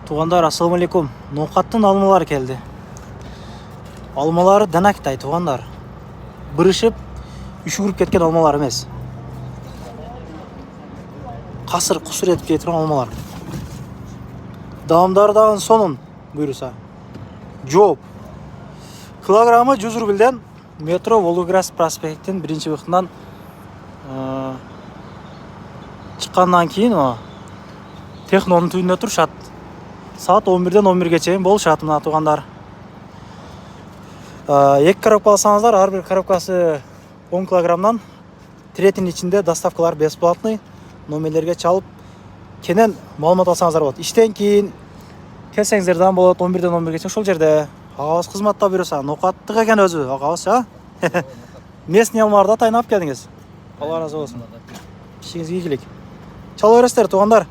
Туғандар, ассалаумалейкум. Ноқаттың алмалары келді. Алмалары дәнәктай, туғандар. Бірішіп, үшігіріп кеткен алмалар емес. Қасыр, құсыр етіп кеткен алмалар. Дағымдардағын сонын бұйырса. Жоп. Килограммы 100 рубльден метро Волгоград проспекттен бірінші бұқтынан шыққаннан кейін техноның түйінде тұршат. Saat 11'den 11'e çeyin bol şatımdan tuğanlar. 2 коробка alsanızlar, her bir коробкасы 10 kilogramdan tiretin içinde dostavkalar бесплатный. Номерлерге çalıp kenen malumat alsanızlar болады. İşten кейін келсеңіздерден болады 11'den 11'e çeyin. Şol жерде ағабыз қызматта бұйырса, ноқаттық екен өзі, ағабыз, а? Местный алмаларда тайнап келдіңіз. Алла разы болсын. İşіңізге игілік. Чала бересіздер, туғандар.